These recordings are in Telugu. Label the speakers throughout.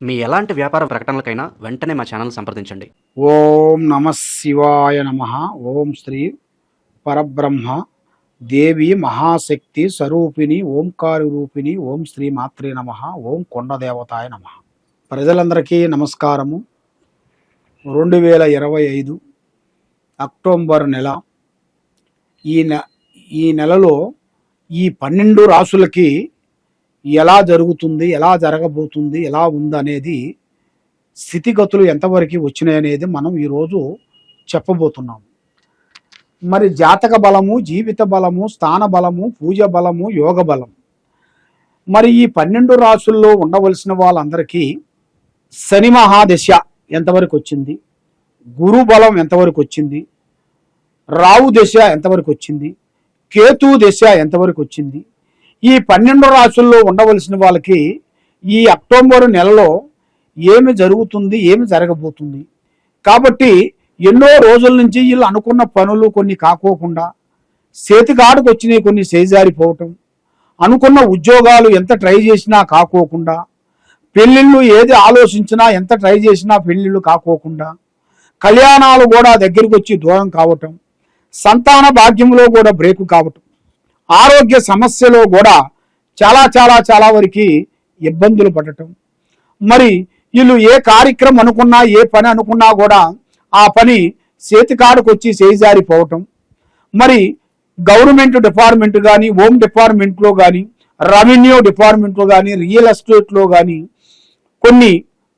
Speaker 1: మీ ఎలాంటి వ్యాపార ప్రకటనలకైనా వెంటనే మా ఛానల్ సంప్రదించండి.
Speaker 2: ఓం నమ శివాయ నమ. ఓం శ్రీ పరబ్రహ్మ దేవి మహాశక్తి స్వరూపిణి ఓంకారి రూపిణి ఓం శ్రీ మాత్రే నమ. ఓం కొండదేవతాయ నమ. ప్రజలందరికీ నమస్కారము. 2025 అక్టోబర్ నెల. ఈ నెలలో ఈ 12 రాసులకి ఎలా జరుగుతుంది, ఎలా జరగబోతుంది, ఎలా ఉందనేది, స్థితిగతులు ఎంతవరకు వచ్చినాయనేది మనం ఈరోజు చెప్పబోతున్నాం. మరి జాతక బలము, జీవిత బలము, స్థాన బలము, పూజ బలము, యోగ బలం. మరి ఈ 12 రాసుల్లో ఉండవలసిన వాళ్ళందరికీ శని మహాదశ ఎంతవరకు వచ్చింది, గురు బలం ఎంతవరకు వచ్చింది, రావు దశ ఎంతవరకు వచ్చింది, కేతు దశ ఎంతవరకు వచ్చింది, ఈ 12 రాసుల్లో ఉండవలసిన వాళ్ళకి ఈ అక్టోబర్ నెలలో ఏమి జరుగుతుంది, ఏమి జరగబోతుంది. కాబట్టి ఎన్నో రోజుల నుంచి వీళ్ళు అనుకున్న పనులు కొన్ని కాకోకుండా, చేతికాడుకు వచ్చినాయి కొన్ని చేజారిపోవటం, అనుకున్న ఉద్యోగాలు ఎంత ట్రై చేసినా కాకోకుండా, పెళ్ళిళ్ళు ఏది ఆలోచించినా ఎంత ట్రై చేసినా పెళ్ళిళ్ళు కాకోకుండా, కళ్యాణాలు కూడా దగ్గరికి వచ్చి దూరం కావటం, సంతాన భాగ్యంలో కూడా బ్రేకు కావటం, ఆరోగ్య సమస్యలో కూడా చాలా వరకు ఇబ్బందులు పడటం. మరి వీళ్ళు ఏ కార్యక్రమం అనుకున్నా, ఏ పని అనుకున్నా కూడా ఆ పని చేతికాడుకు వచ్చి చేజారిపోవటం. మరి గవర్నమెంట్ డిపార్ట్మెంట్ కానీ, హోమ్ డిపార్ట్మెంట్లో కానీ, రెవెన్యూ డిపార్ట్మెంట్లో కానీ, రియల్ ఎస్టేట్లో కానీ కొన్ని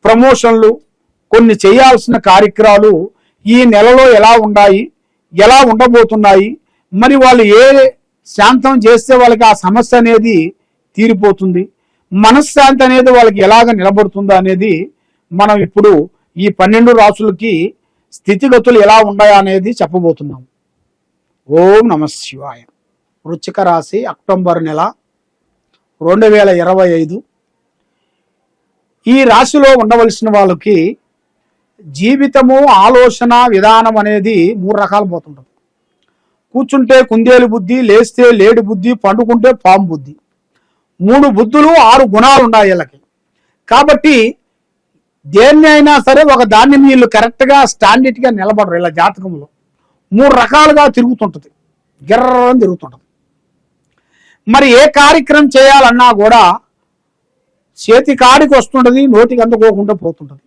Speaker 2: ప్రమోషన్లు, కొన్ని చేయాల్సిన కార్యక్రమాలు ఈ నెలలో ఎలా ఉన్నాయి, ఎలా ఉండబోతున్నాయి, మరి వాళ్ళు ఏ శాంతం చేస్తే వాళ్ళకి ఆ సమస్య అనేది తీరిపోతుంది, మనశ్శాంతి అనేది వాళ్ళకి ఎలాగ నిలబడుతుందో అనేది మనం ఇప్పుడు ఈ 12 రాసులకి స్థితిగతులు ఎలా ఉన్నాయా అనేది చెప్పబోతున్నాం. ఓం నమ శివాయ. వృశ్చిక రాశి అక్టోబర్ నెల 2025. ఈ రాశిలో ఉండవలసిన వాళ్ళకి జీవితము, ఆలోచన విధానం అనేది 3 రకాలు పోతుంటుంది. కూర్చుంటే కుందేలు బుద్ధి, లేస్తే లేడి బుద్ధి, పండుకుంటే పాము బుద్ధి. 3 బుద్ధులు, 6 గుణాలు ఉన్నాయి వీళ్ళకి. కాబట్టి దేన్ని అయినా సరే ఒక దాన్ని వీళ్ళు కరెక్ట్గా స్టాండర్డ్గా నిలబడరు. ఇలా జాతకంలో 3 రకాలుగా తిరుగుతుంటుంది, గిర్రని తిరుగుతుంటుంది. మరి ఏ కార్యక్రమం చేయాలన్నా కూడా చేతి కాడికి వస్తుంటుంది, నోటికి అందుకోకుండా పోతుంటుంది.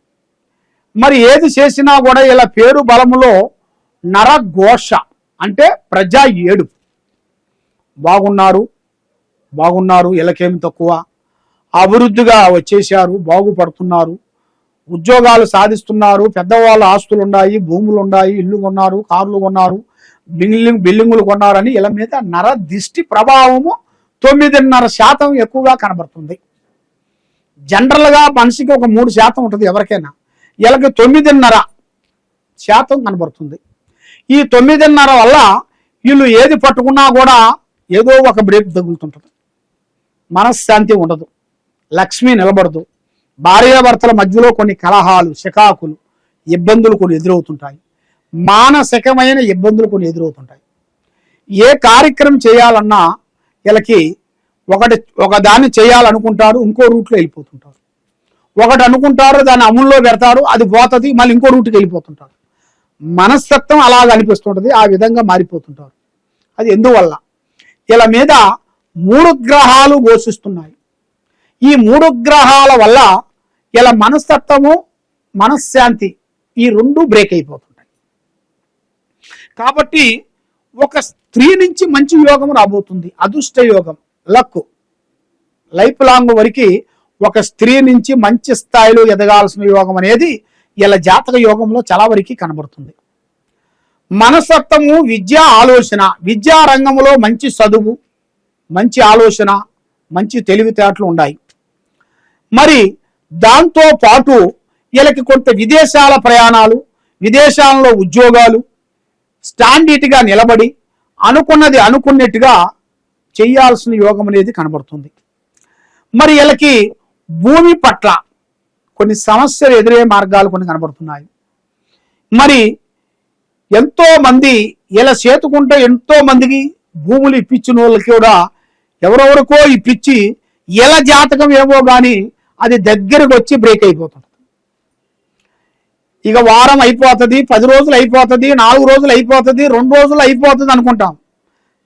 Speaker 2: మరి ఏది చేసినా కూడా ఇలా పేరు బలములో నరఘోష అంటే ప్రజా ఏడు. బాగున్నారు వీళ్ళకేమి తక్కువ, అభివృద్ధిగా వచ్చేసారు, బాగుపడుతున్నారు, ఉద్యోగాలు సాధిస్తున్నారు, పెద్దవాళ్ళ ఆస్తులు ఉన్నాయి, భూములు ఉన్నాయి, ఇల్లు కొన్నారు, కార్లు కొన్నారు, బిల్డింగులు కొన్నారని వీళ్ళ మీద నర దిష్టి ప్రభావము 9.5% ఎక్కువగా కనబడుతుంది. జనరల్గా మనిషికి ఒక 3% ఉంటుంది ఎవరికైనా, వీళ్ళకి 9.5% కనబడుతుంది. ఈ 9.5 వల్ల వీళ్ళు ఏది పట్టుకున్నా కూడా ఏదో ఒక బ్రేక్ తగులుతుంటుంది, మనశ్శాంతి ఉండదు, లక్ష్మి నిలబడదు, భార్యాభర్తల మధ్యలో కొన్ని కలహాలు, చికాకులు, ఇబ్బందులు కొన్ని ఎదురవుతుంటాయి, మానసికమైన ఇబ్బందులు కొన్ని ఎదురవుతుంటాయి. ఏ కార్యక్రమం చేయాలన్నా వీళ్ళకి ఒక దాన్ని చేయాలనుకుంటారు, ఇంకో రూట్లో వెళ్ళిపోతుంటారు. ఒకటి అనుకుంటారు, దాన్ని అమల్లో పెడతారు, అది పోతుంది, మళ్ళీ ఇంకో రూట్కి వెళ్ళిపోతుంటారు. మనస్తత్వం అలాగ అనిపిస్తుంటుంది, ఆ విధంగా మారిపోతుంటారు. అది ఎందువల్ల? వీళ్ళ మీద 3 గ్రహాలు ఘోషిస్తున్నాయి. ఈ 3 గ్రహాల వల్ల వీళ్ళ మనస్తత్వము, మనశ్శాంతి ఈ 2 బ్రేక్ అయిపోతుంటాయి. కాబట్టి ఒక స్త్రీ నుంచి మంచి యోగం రాబోతుంది, అదృష్ట యోగం, లక్. లైఫ్ లాంగ్ వరకు ఒక స్త్రీ నుంచి మంచి స్థాయిలో ఎదగాల్సిన యోగం అనేది ఇలా జాతక యోగంలో చాలా వరకు కనబడుతుంది. మనస్తత్వము, విద్యా ఆలోచన, విద్యా రంగంలో మంచి చదువు, మంచి ఆలోచన, మంచి తెలివితేటలు ఉన్నాయి. మరి దాంతో పాటు వీళ్ళకి కొంత విదేశాల ప్రయాణాలు, విదేశాల్లో ఉద్యోగాలు, స్టాండర్డ్గా నిలబడి అనుకున్నది అనుకున్నట్టుగా చేయాల్సిన యోగం అనేది కనబడుతుంది. మరి వీళ్ళకి భూమి పట్ల కొన్ని సమస్యలు ఎదురయ్యే మార్గాలు కొన్ని కనబడుతున్నాయి. మరి ఎంతో మంది ఇలా చేతుకుంటే ఎంతో మందికి భూములు ఇప్పించిన వాళ్ళకి కూడా ఎవరెవరికో ఇప్పించి ఇలా జాతకం ఏమో కానీ అది దగ్గరకు వచ్చి బ్రేక్ అయిపోతుంది. ఇక వారం అయిపోతుంది, 10 రోజులు అయిపోతుంది, 4 రోజులు అయిపోతుంది, 2 రోజులు అయిపోతుంది అనుకుంటాం.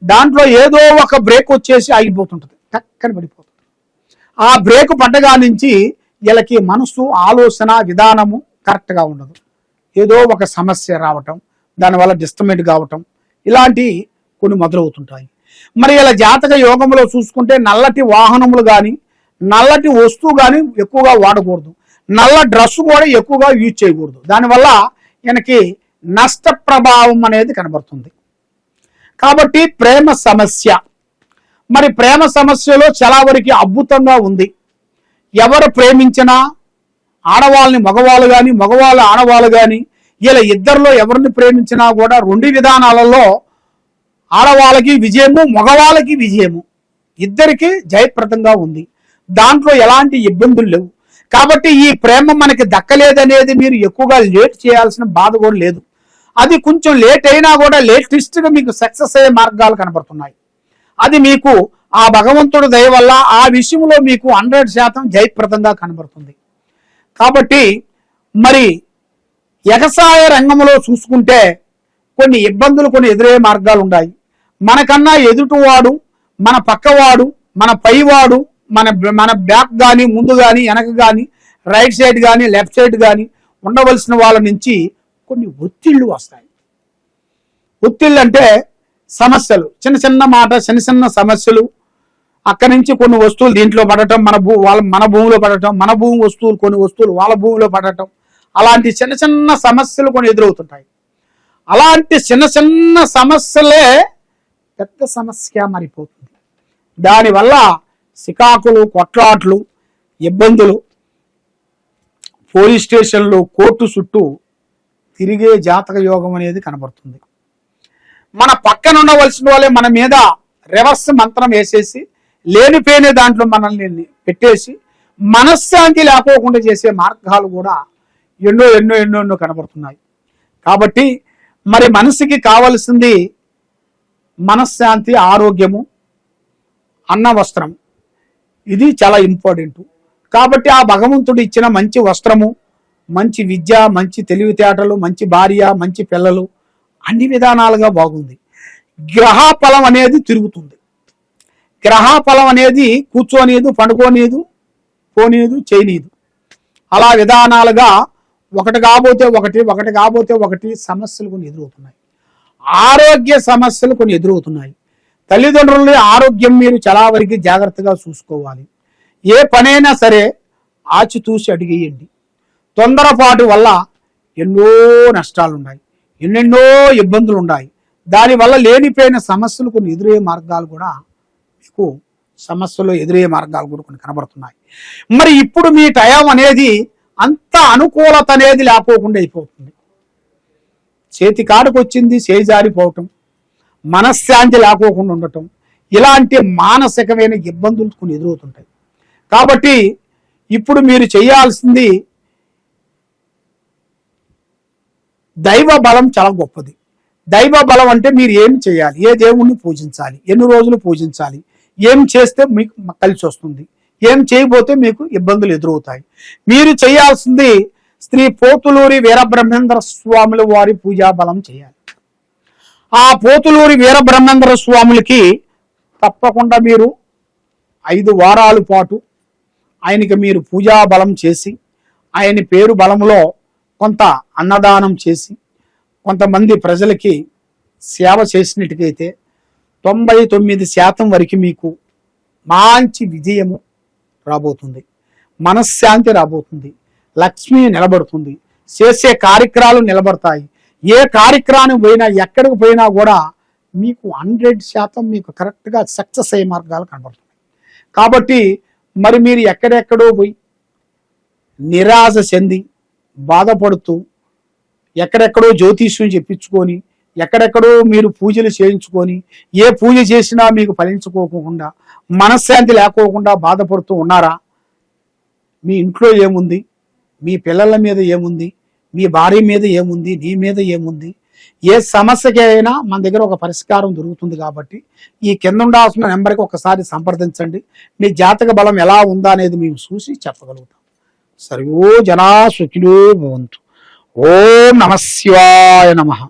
Speaker 2: దాంట్లో ఏదో ఒక బ్రేక్ వచ్చేసి ఆగిపోతుంటుంది, టక్కని పడిపోతుంది. ఆ బ్రేక్ పడ్డగా నుంచి వీళ్ళకి మనసు, ఆలోచన విధానము కరెక్ట్గా ఉండదు. ఏదో ఒక సమస్య రావటం, దానివల్ల డిస్టర్బెంట్ కావటం, ఇలాంటి కొన్ని మొదలవుతుంటాయి. మరి ఇలా జాతక యోగంలో చూసుకుంటే నల్లటి వాహనములు కానీ, నల్లటి వస్తువు కానీ ఎక్కువగా వాడకూడదు. నల్ల డ్రెస్ కూడా ఎక్కువగా యూజ్ చేయకూడదు. దానివల్ల ఈయనకి నష్ట ప్రభావం అనేది కనబడుతుంది. కాబట్టి ప్రేమ సమస్య, మరి ప్రేమ సమస్యలో చాలా వరకు అద్భుతంగా ఉంది. ఎవరు ప్రేమించినా, ఆడవాళ్ళని మగవాళ్ళు కానీ, మగవాళ్ళు ఆడవాళ్ళు కానీ, ఇలా ఇద్దరిలో ఎవరిని ప్రేమించినా కూడా 2 విధానాలలో ఆడవాళ్ళకి విజయము, మగవాళ్ళకి విజయము, ఇద్దరికి జయప్రదంగా ఉంది. దాంట్లో ఎలాంటి ఇబ్బందులు లేవు. కాబట్టి ఈ ప్రేమ మనకి దక్కలేదనేది మీరు ఎక్కువగా లేట్ చేయాల్సిన బాధ కూడా లేదు. అది కొంచెం లేట్ అయినా కూడా లేటెస్ట్గా మీకు సక్సెస్ అయ్యే మార్గాలు కనబడుతున్నాయి. అది మీకు ఆ భగవంతుడి దయ వల్ల ఆ విషయంలో మీకు 100% జయప్రదంగా కనబడుతుంది. కాబట్టి మరి వ్యవసాయ రంగంలో చూసుకుంటే కొన్ని ఇబ్బందులు, కొన్ని ఎదురయ్యే మార్గాలు ఉన్నాయి. మనకన్నా ఎదుటివాడు, మన పక్కవాడు, మన పైవాడు, మన బ్యాక్ కానీ, ముందు కానీ, వెనక కానీ, రైట్ సైడ్ కానీ, లెఫ్ట్ సైడ్ కానీ ఉండవలసిన వాళ్ళ నుంచి కొన్ని ఒత్తిళ్ళు వస్తాయి. ఒత్తిళ్ళు అంటే సమస్యలు, చిన్న చిన్న మాట, చిన్న చిన్న సమస్యలు. అక్కడి నుంచి కొన్ని వస్తువులు దీంట్లో పడటం, మన భూమిలో పడటం, మన భూమి వస్తువులు, కొన్ని వస్తువులు వాళ్ళ భూమిలో పడటం, అలాంటి చిన్న చిన్న సమస్యలు కొన్ని ఎదురవుతుంటాయి. అలాంటి చిన్న చిన్న సమస్యలే పెద్ద సమస్య మారిపోతుంది. దానివల్ల సికాకులు, కొట్లాట్లు, ఇబ్బందులు, పోలీస్ స్టేషన్లు, కోర్టు చుట్టూ తిరిగే జాతక యోగం అనేది కనబడుతుంది. మన పక్కన ఉండవలసిన వాళ్ళే మన మీద రివర్స్ మంత్రం వేసేసి, లేనిపోయిన దాంట్లో మనల్ని పెట్టేసి మనశ్శాంతి లేకోకుండా చేసే మార్గాలు కూడా ఎన్నో కనబడుతున్నాయి. కాబట్టి మరి మనసుకి కావలసింది మనశ్శాంతి, ఆరోగ్యము, అన్న వస్త్రం, ఇది చాలా ఇంపార్టెంట్. కాబట్టి ఆ భగవంతుడు ఇచ్చిన మంచి వస్త్రము, మంచి విద్య, మంచి తెలివితేటలు, మంచి భార్య, మంచి పిల్లలు, అన్ని విధానాలుగా బాగుంది. గ్రహఫలం అనేది తిరుగుతుంది. గ్రహఫలం అనేది కూర్చోనీదు, పండుకోనీదు, పోనీదు, చేయనీదు. అలా విధానాలుగా ఒకటి కాకపోతే ఒకటి సమస్యలు కొన్ని ఎదురవుతున్నాయి. ఆరోగ్య సమస్యలు కొన్ని ఎదురవుతున్నాయి. తల్లిదండ్రుల ఆరోగ్యం మీరు చాలా వరకు జాగ్రత్తగా చూసుకోవాలి. ఏ పనైనా సరే ఆచితూసి అడిగేయండి. తొందరపాటు వల్ల ఎన్నో నష్టాలు ఉన్నాయి, ఎన్నెన్నో ఇబ్బందులు ఉన్నాయి. దానివల్ల లేనిపోయిన సమస్యలు కొన్ని ఎదురయ్యే మార్గాలు కూడా మీకు ఎదురయ్యే మార్గాలు కూడా కొన్ని కనబడుతున్నాయి. మరి ఇప్పుడు మీ టైం అనేది అంత అనుకూలత అనేది లేకోకుండా అయిపోతుంది. చేతి కాడుకు వచ్చింది చేజారిపోవటం, మనశ్శాంతి లేకోకుండా ఉండటం, ఇలాంటి మానసికమైన ఇబ్బందులు కొన్ని ఎదురవుతుంటాయి. కాబట్టి ఇప్పుడు మీరు చేయాల్సింది, దైవ బలం చాలా గొప్పది. దైవ బలం అంటే మీరు ఏం చేయాలి, ఏ దేవుణ్ణి పూజించాలి, ఎన్ని రోజులు పూజించాలి, ఏం చేస్తే మీకు కలిసి వస్తుంది, ఏం చేయబోతే మీకు ఇబ్బందులు ఎదురవుతాయి. మీరు చేయాల్సింది శ్రీ పోతులూరి వీరబ్రహ్మేంద్ర స్వాముల వారి పూజా బలం చేయాలి. ఆ పోతులూరి వీరబ్రహ్మేంద్ర స్వాములకి తప్పకుండా మీరు 5 వారాల పాటు ఆయనకి మీరు పూజా బలం చేసి, ఆయన పేరు బలంలో కొంత అన్నదానం చేసి, కొంతమంది ప్రజలకి సేవ చేసినట్టుకైతే 99% వరకు మీకు మంచి విజయము రాబోతుంది, మనశ్శాంతి రాబోతుంది, లక్ష్మి నిలబడుతుంది, చేసే కార్యక్రమాలు నిలబడతాయి. ఏ కార్యక్రమానికి పోయినా, ఎక్కడికి పోయినా కూడా మీకు 100% మీకు కరెక్ట్గా సక్సెస్ అయ్యే మార్గాలు కనబడుతున్నాయి. కాబట్టి మరి మీరు ఎక్కడెక్కడో పోయి నిరాశ చెంది బాధపడుతూ, ఎక్కడెక్కడో జ్యోతిష్యం చెప్పించుకొని, ఎక్కడెక్కడో మీరు పూజలు చేయించుకొని, ఏ పూజ చేసినా మీకు ఫలించుకోకుండా, మనశ్శాంతి లేకోకుండా బాధపడుతూ ఉన్నారా? మీ ఇంట్లో ఏముంది, మీ పిల్లల మీద ఏముంది, మీ భార్య మీద ఏముంది, నీ మీద ఏముంది, ఏ సమస్యకి అయినా మన దగ్గర ఒక పరిష్కారం దొరుకుతుంది. కాబట్టి ఈ కింద ఉండాల్సిన నెంబర్కి ఒకసారి సంప్రదించండి. మీ జాతక బలం ఎలా ఉందా అనేది మేము చూసి చెప్పగలుగుతాం. సర్వో జనా సుఖినో భవంతు. ఓం నమః శివాయ నమః.